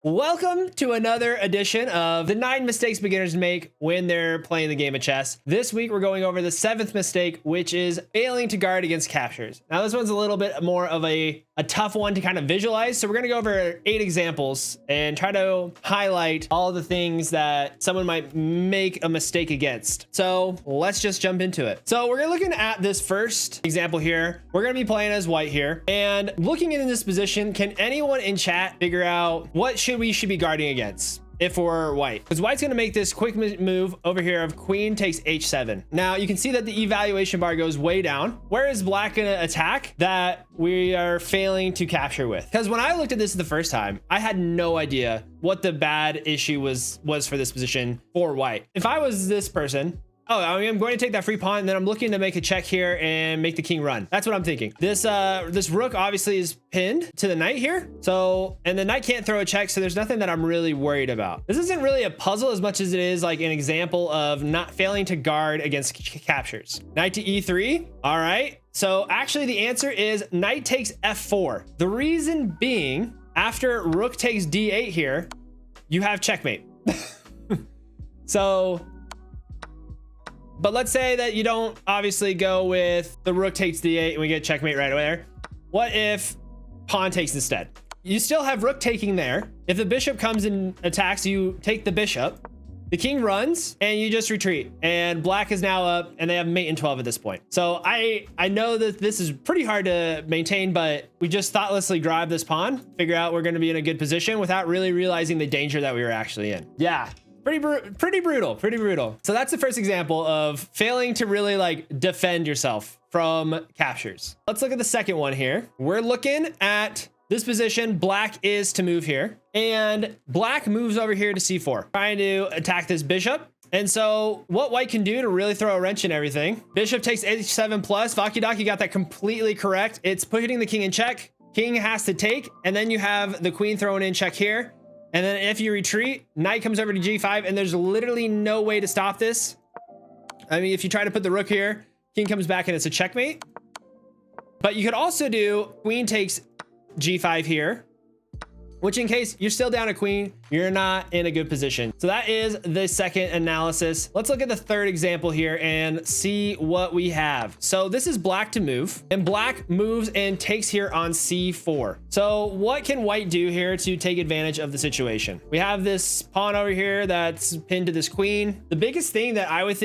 Welcome to another edition of the 9 mistakes beginners make when they're playing the game of chess. This week, we're going over the 7th mistake, which is failing to guard against captures. Now, this one's a little bit more of a tough one to kind of visualize. So we're going to go over 8 examples and try to highlight all the things that someone might make a mistake against. So let's just jump into it. So we're looking at this first example here. We're going to be playing as white here. And looking in this position, can anyone in chat figure out what we should be guarding against if we're white? Because white's going to make this quick move over here of queen takes h7. Now you can see that the evaluation bar goes way down. Where is black going to attack that we are failing to capture with? Because when I looked at this the first time, I had no idea what the bad issue was for this position for white. If I was this person, I'm going to take that free pawn, and then I'm looking to make a check here and make the king run. That's what I'm thinking. This rook obviously is pinned to the knight here. So, and the knight can't throw a check, so there's nothing that I'm really worried about. This isn't really a puzzle as much as it is like an example of not failing to guard against captures. Knight to e3. All right. So actually the answer is knight takes f4. The reason being, after rook takes d8 here, you have checkmate. But let's say that you don't obviously go with the rook takes d8 and we get checkmate right away there. What if pawn takes instead? You still have rook taking there. If the bishop comes and attacks, you take the bishop. The king runs and you just retreat. And black is now up and they have mate in 12 at this point. So I know that this is pretty hard to maintain, but we just thoughtlessly grab this pawn, figure out we're going to be in a good position without really realizing the danger that we were actually in. Yeah. Pretty brutal. So that's the first example of failing to really like defend yourself from captures. Let's look at the second one here. We're looking at this position. Black is to move here and black moves over here to c4, trying to attack this bishop. And so what white can do to really throw a wrench in everything, bishop takes h7 plus. Vakidaki got that completely correct. It's putting the king in check. King has to take, and then you have the queen thrown in check here. And then if you retreat, knight comes over to g5, and there's literally no way to stop this. I mean, if you try to put the rook here, king comes back and it's a checkmate. But you could also do queen takes g5 here, which in case you're still down a queen, you're not in a good position. So that is the second analysis. Let's look at the third example here and see what we have. So this is black to move, and black moves and takes here on c4. So what can white do here to take advantage of the situation? We have this pawn over here that's pinned to this queen. The biggest thing that I would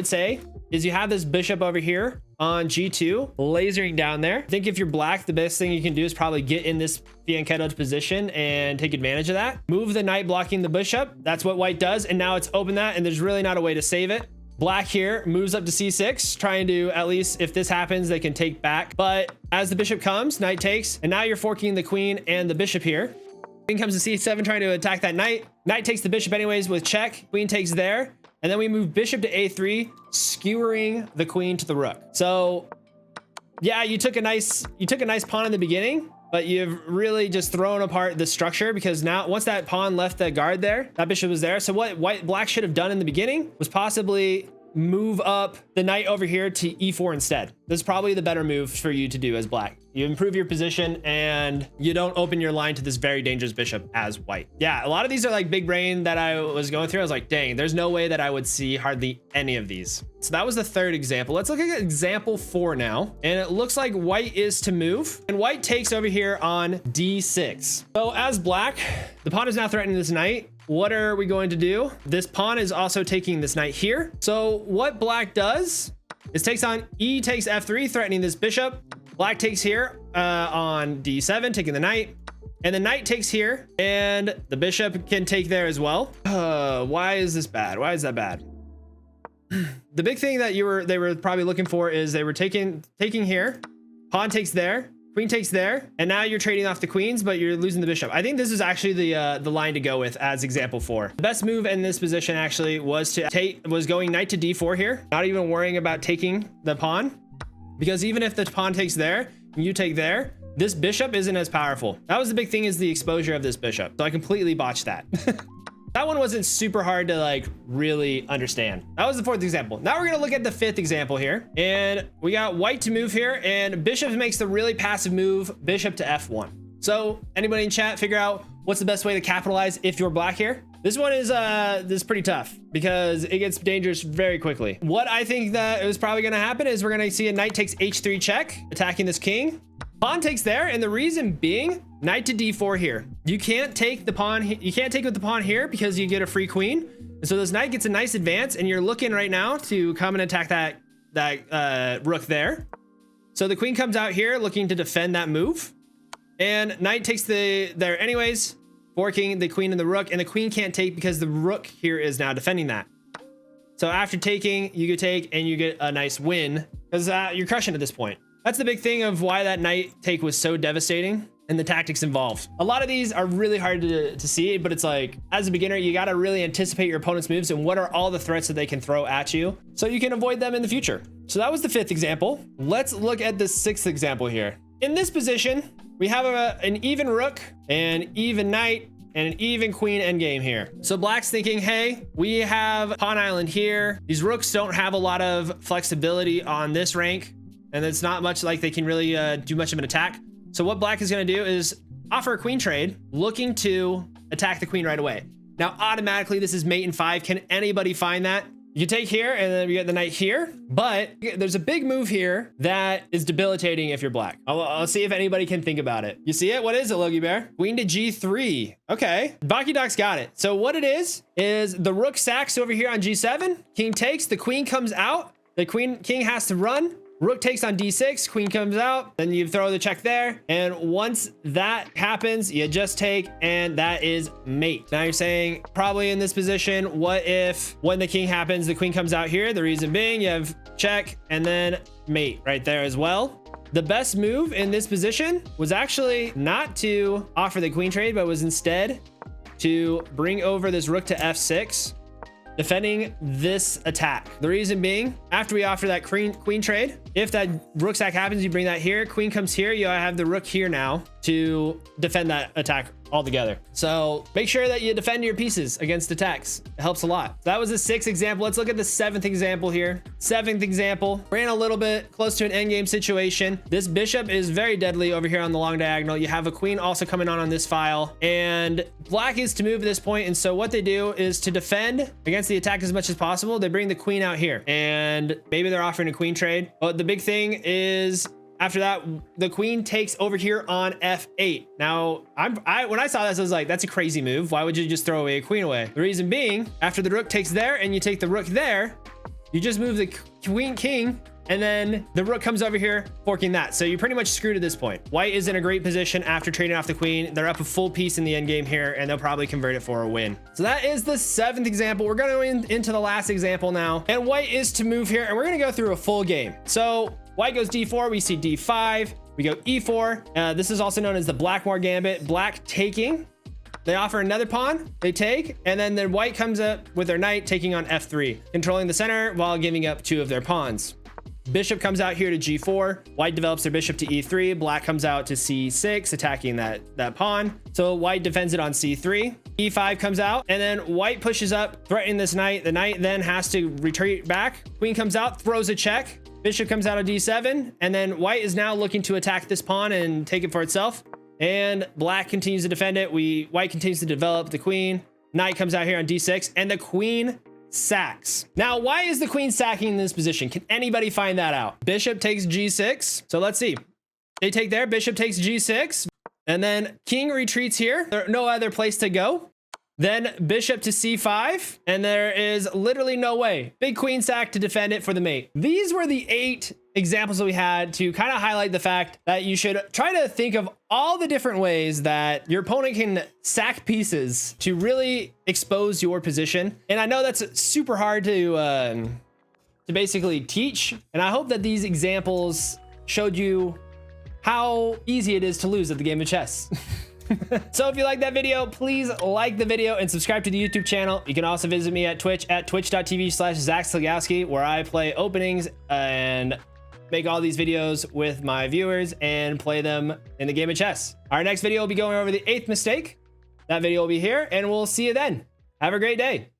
say is you have this bishop over here on g2 lasering down there. I think if you're black, the best thing you can do is probably get in this fianchetto position and take advantage of that. Move the knight blocking the bishop. That's what white does, and now it's open that, and there's really not a way to save it. Black here moves up to c6, trying to, at least if this happens, they can take back. But as the bishop comes, knight takes, and now you're forking the queen and the bishop here. Queen comes to c7, trying to attack that knight. Knight takes the bishop anyways with check. Queen takes there. And then we move bishop to a3, skewering the queen to the rook. So yeah, you took a nice pawn in the beginning, but you've really just thrown apart the structure, because now once that pawn left the guard there, that bishop was there. So what black should have done in the beginning was possibly move up the knight over here to e4 instead. This is probably the better move for you to do as black. You improve your position and you don't open your line to this very dangerous bishop as white. Yeah, a lot of these are like big brain that I was going through. I was like, dang, there's no way that I would see hardly any of these. So that was the third example. Let's look at example 4 now. And it looks like white is to move, and white takes over here on d6. So as black, the pawn is now threatening this knight. What are we going to do? This pawn is also taking this knight here. So what black does is takes on takes f3, threatening this bishop. Black takes here on d7, taking the knight, and the knight takes here, and the bishop can take there as well. Why is this bad? Why is that bad? The big thing that they were probably looking for is they were taking here, pawn takes there, queen takes there, and now you're trading off the queens, but you're losing the bishop. I think this is actually the line to go with as example 4. The best move in this position actually was going knight to d4 here, not even worrying about taking the pawn, because even if the pawn takes there, you take there, this bishop isn't as powerful. That was the big thing, is the exposure of this bishop. So I completely botched that. That one wasn't super hard to like really understand. That was the 4th example. Now we're gonna look at the 5th example here, and we got white to move here, and bishop makes the really passive move, bishop to f1. So anybody in chat figure out what's the best way to capitalize if you're black here? This one is pretty tough because it gets dangerous very quickly. What I think that is probably going to happen is we're going to see a knight takes h3 check, attacking this king. Pawn takes there, and the reason being knight to d4 here. You can't take the pawn. You can't take with the pawn here because you get a free queen. And so this knight gets a nice advance, and you're looking right now to come and attack that rook there. So the queen comes out here looking to defend that move, and knight takes there anyways, forking the queen and the rook, and the queen can't take because the rook here is now defending that. So after taking, you could take and you get a nice win because you're crushing at this point. That's the big thing of why that knight take was so devastating and the tactics involved. A lot of these are really hard to see, but it's like, as a beginner, you got to really anticipate your opponent's moves and what are all the threats that they can throw at you so you can avoid them in the future. So that was the 5th example. Let's look at the 6th example here. In this position, we have an even rook, an even knight, and an even queen endgame here. So black's thinking, hey, we have pawn island here. These rooks don't have a lot of flexibility on this rank, and it's not much like they can really do much of an attack. So what black is going to do is offer a queen trade, looking to attack the queen right away. Now, automatically, this is mate in 5. Can anybody find that? You take here, and then you get the knight here. But there's a big move here that is debilitating if you're black. I'll see if anybody can think about it. You see it? What is it, Logie Bear? Queen to g3. Okay. Baki Doc's got it. So what it is the rook sacks over here on g7. King takes. The queen comes out. The king has to run. Rook takes on d6, queen comes out, then you throw the check there. And once that happens, you just take, and that is mate. Now you're saying, probably in this position, what if when the king happens, the queen comes out here? The reason being, you have check and then mate right there as well. The best move in this position was actually not to offer the queen trade, but was instead to bring over this rook to f6, defending this attack. The reason being, after we offer that queen trade, if that rook sack happens, you bring that here, queen comes here, you have the rook here now to defend that attack altogether. So make sure that you defend your pieces against attacks. It helps a lot. So that was the 6th example. Let's look at the 7th example here. 7th example, ran a little bit close to an endgame situation. This bishop is very deadly over here on the long diagonal. You have a queen also coming on this file, and black is to move at this point. And so what they do is to defend against the attack as much as possible. They bring the queen out here, and maybe they're offering a queen trade. But the big thing is, after that, the queen takes over here on f8. Now, when I saw this, I was like, that's a crazy move. Why would you just throw away a queen away? The reason being, after the rook takes there and you take the rook there, you just move the queen king, and then the rook comes over here, forking that. So you're pretty much screwed at this point. White is in a great position after trading off the queen. They're up a full piece in the endgame here, and they'll probably convert it for a win. So that is the 7th example. We're going to go into the last example now, and white is to move here, and we're going to go through a full game. So white goes d4, we see d5, we go e4. This is also known as the Blackmore Gambit. Black taking, they offer another pawn, they take, and then the white comes up with their knight taking on f3, controlling the center while giving up 2 of their pawns. Bishop comes out here to g4, white develops their bishop to e3, black comes out to c6, attacking that pawn. So white defends it on c3, e5 comes out, and then white pushes up, threatening this knight. The knight then has to retreat back. Queen comes out, throws a check. Bishop comes out of d7, and then white is now looking to attack this pawn and take it for itself. And black continues to defend it. White continues to develop the queen. Knight comes out here on d6, and the queen sacks. Now, why is the queen sacking in this position? Can anybody find that out? Bishop takes g6. So let's see. They take there, bishop takes g6, and then king retreats here. There's no other place to go. Then bishop to c5, and there is literally no way. Big queen sack to defend it for the mate. These were the 8 examples that we had to kind of highlight the fact that you should try to think of all the different ways that your opponent can sack pieces to really expose your position. And I know that's super hard to basically teach. And I hope that these examples showed you how easy it is to lose at the game of chess. So if you like that video, please like the video and subscribe to the YouTube channel. You can also visit me at Twitch at twitch.tv/ZachSligowski, where I play openings and make all these videos with my viewers and play them in the game of chess. Our next video will be going over the 8th mistake. That video will be here, and we'll see you then. Have a great day.